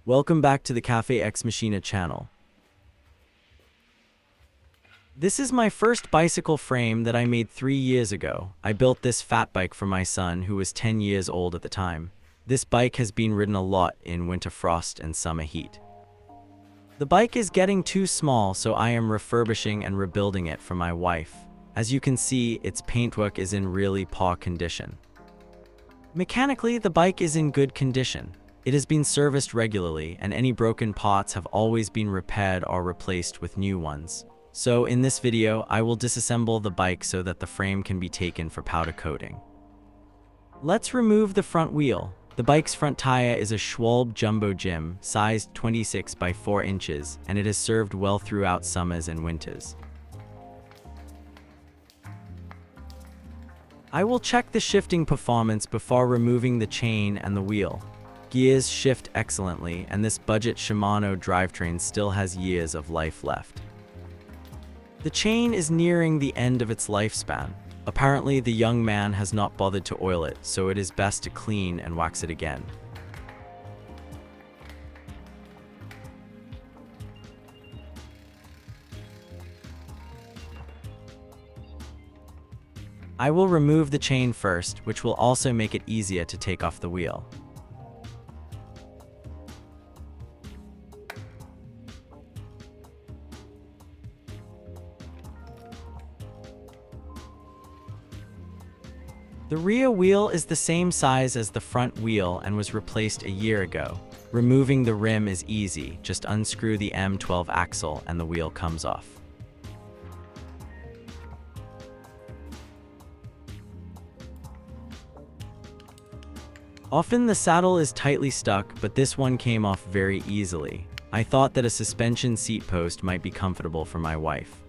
Welcome back to the Cafe Ex Machina channel. This is my first bicycle frame that I made 3 years ago. I built this fat bike for my son, who was 10 years old at the time. This bike has been ridden a lot in winter frost and summer heat. The bike is getting too small, so I am refurbishing and rebuilding it for my wife. As you can see, its paintwork is in really poor condition. Mechanically, the bike is in good condition. It has been serviced regularly, and any broken parts have always been repaired or replaced with new ones. So in this video, I will disassemble the bike so that the frame can be taken for powder coating. Let's remove the front wheel. The bike's front tire is a Schwalbe Jumbo Jim, sized 26 by 4 inches, and it has served well throughout summers and winters. I will check the shifting performance before removing the chain and the wheel. Gears shift excellently, and this budget Shimano drivetrain still has years of life left. The chain is nearing the end of its lifespan. Apparently, the young man has not bothered to oil it, so it is best to clean and wax it again. I will remove the chain first, which will also make it easier to take off the wheel. The rear wheel is the same size as the front wheel and was replaced a year ago. Removing the rim is easy, just unscrew the M12 axle and the wheel comes off. Often the saddle is tightly stuck, but this one came off very easily. I thought that a suspension seat post might be comfortable for my wife.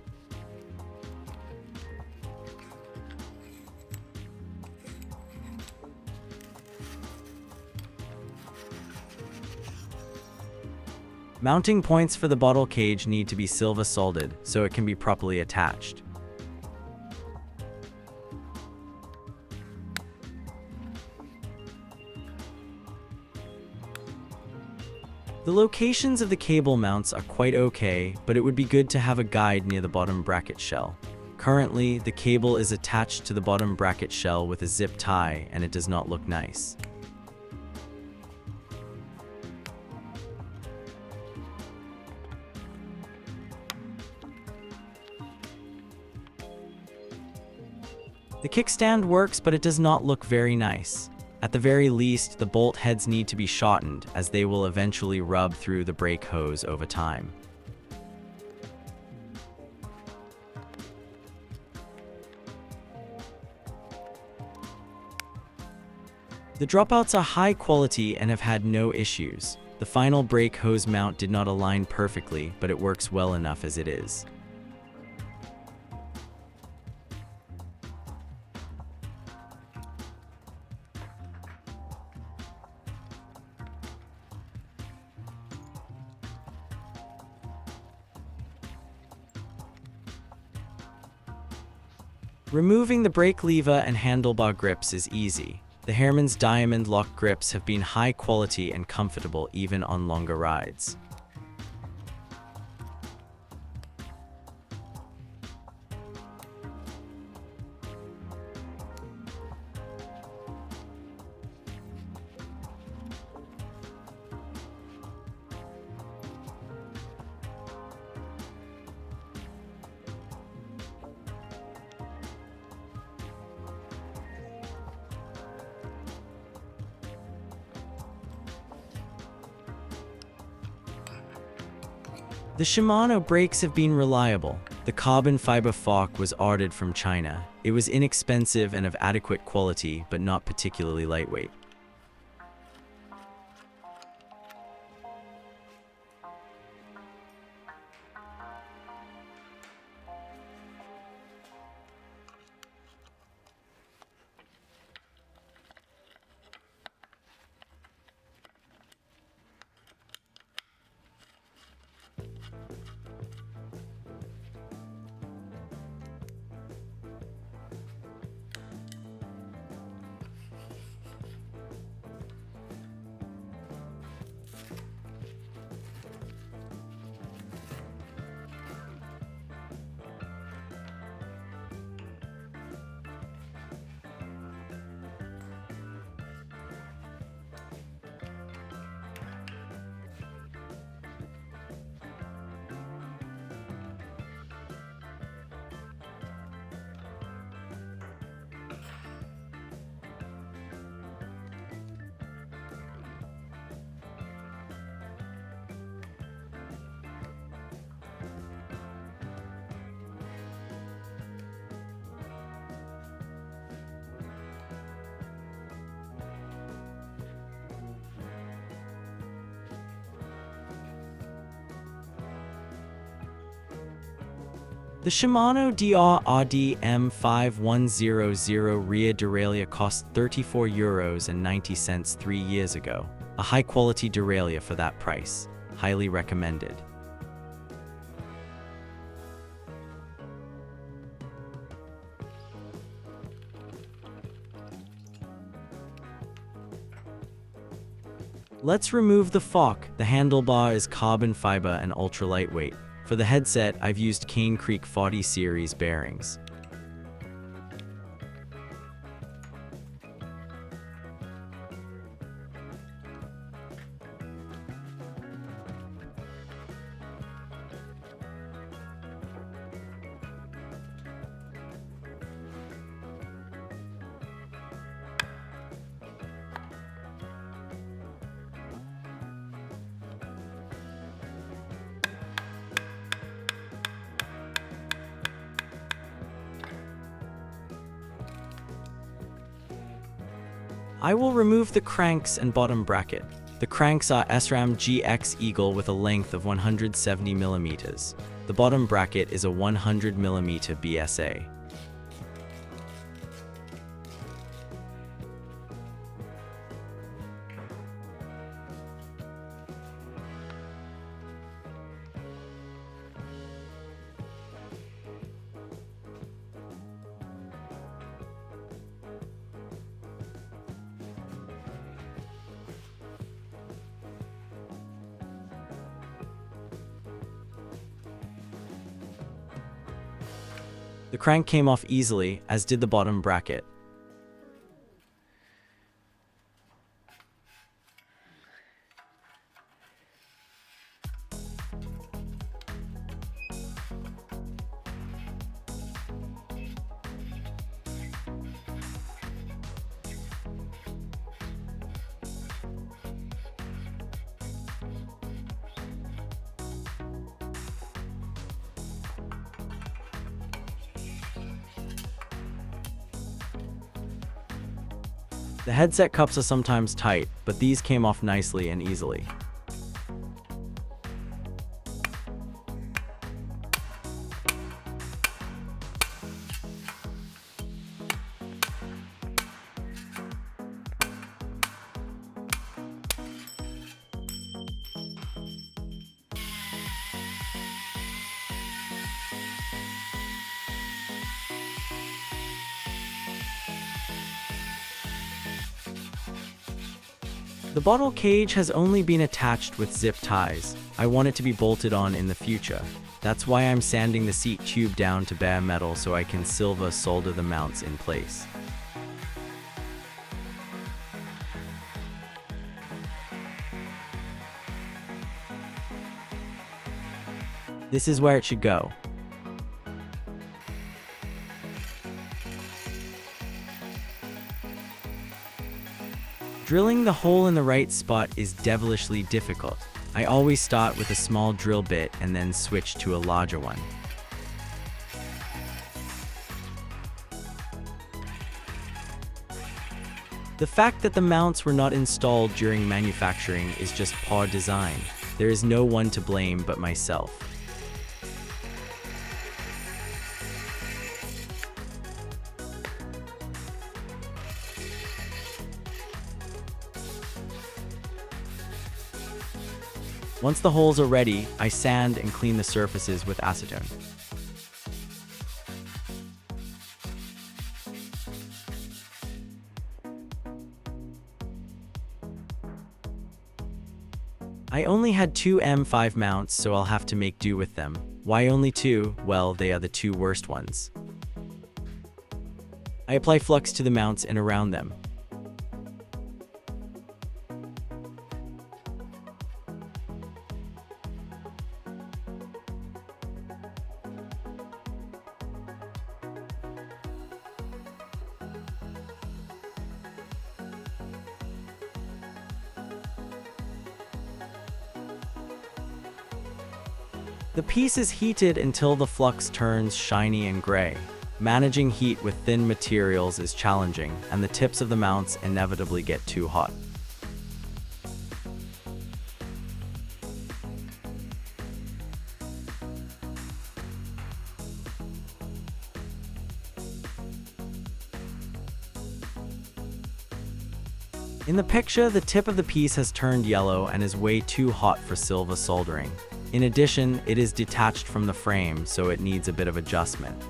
Mounting points for the bottle cage need to be silver soldered so it can be properly attached. The locations of the cable mounts are quite okay, but it would be good to have a guide near the bottom bracket shell. Currently, the cable is attached to the bottom bracket shell with a zip tie, and it does not look nice. The kickstand works, but it does not look very nice. At the very least, the bolt heads need to be shortened, as they will eventually rub through the brake hose over time. The dropouts are high quality and have had no issues. The final brake hose mount did not align perfectly, but it works well enough as it is. Removing the brake lever and handlebar grips is easy. The Herman's Diamond Lock grips have been high quality and comfortable even on longer rides. The Shimano brakes have been reliable. The carbon fiber fork was ordered from China. It was inexpensive and of adequate quality, but not particularly lightweight. The Shimano DR-RD M5100 rear derailleur cost €34.90 3 years ago. A high-quality derailleur for that price. Highly recommended. Let's remove the fork. The handlebar is carbon fiber and ultra lightweight. For the headset, I've used Cane Creek 40 series bearings. I will remove the cranks and bottom bracket. The cranks are SRAM GX Eagle with a length of 170 mm. The bottom bracket is a 100 mm BSA. The crank came off easily, as did the bottom bracket. The headset cups are sometimes tight, but these came off nicely and easily. The bottle cage has only been attached with zip ties. I want it to be bolted on in the future. That's why I'm sanding the seat tube down to bare metal so I can silver solder the mounts in place. This is where it should go. Drilling the hole in the right spot is devilishly difficult. I always start with a small drill bit and then switch to a larger one. The fact that the mounts were not installed during manufacturing is just poor design. There is no one to blame but myself. Once the holes are ready, I sand and clean the surfaces with acetone. I only had 2 M5 mounts, so I'll have to make do with them. Why only 2? Well, they are the 2 worst ones. I apply flux to the mounts and around them. The piece is heated until the flux turns shiny and gray. Managing heat with thin materials is challenging, and the tips of the mounts inevitably get too hot. In the picture, the tip of the piece has turned yellow and is way too hot for silver soldering. In addition, it is detached from the frame, so it needs a bit of adjustment.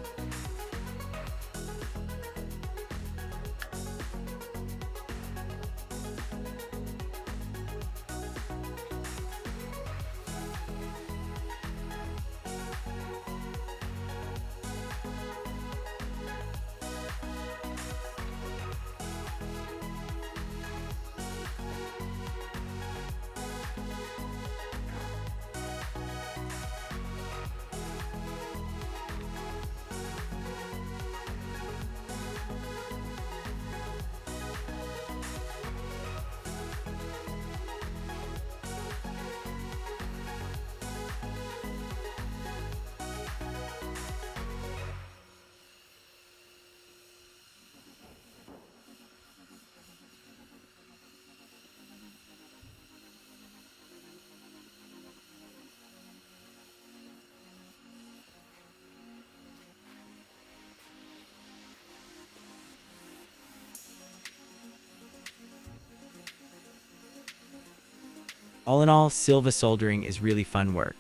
All in all, silver soldering is really fun work.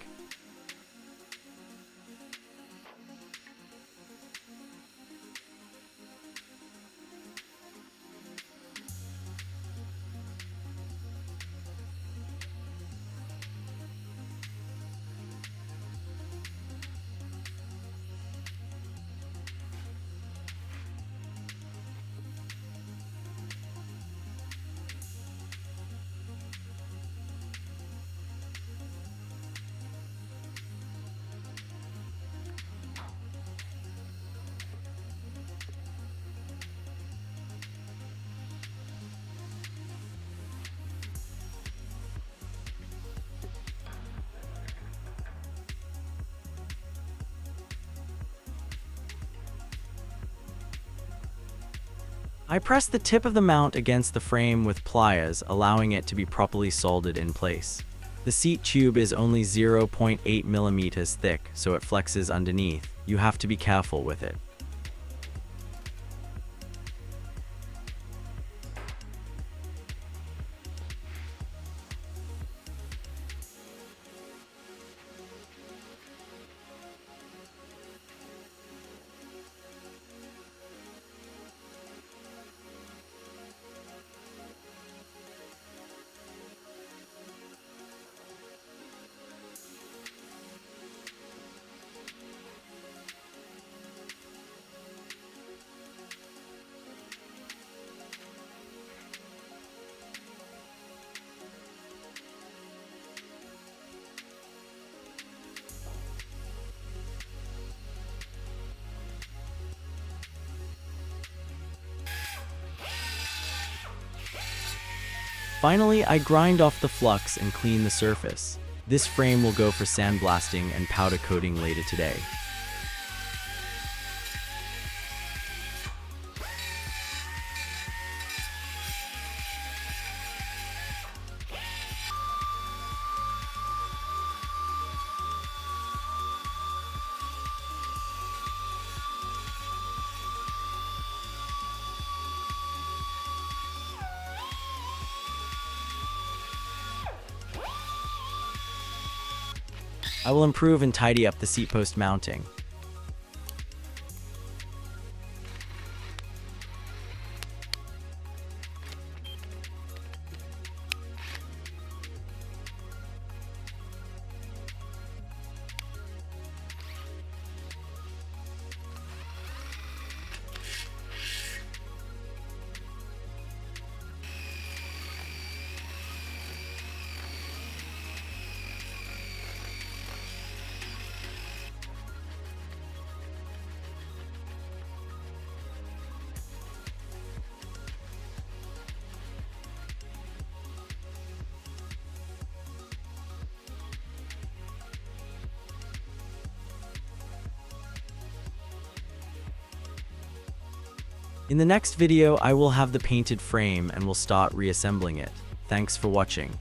I press the tip of the mount against the frame with pliers, allowing it to be properly soldered in place. The seat tube is only 0.8 millimeters thick, so it flexes underneath. You have to be careful with it. Finally, I grind off the flux and clean the surface. This frame will go for sandblasting and powder coating later today. I will improve and tidy up the seat post mounting. In the next video, I will have the painted frame and will start reassembling it. Thanks for watching.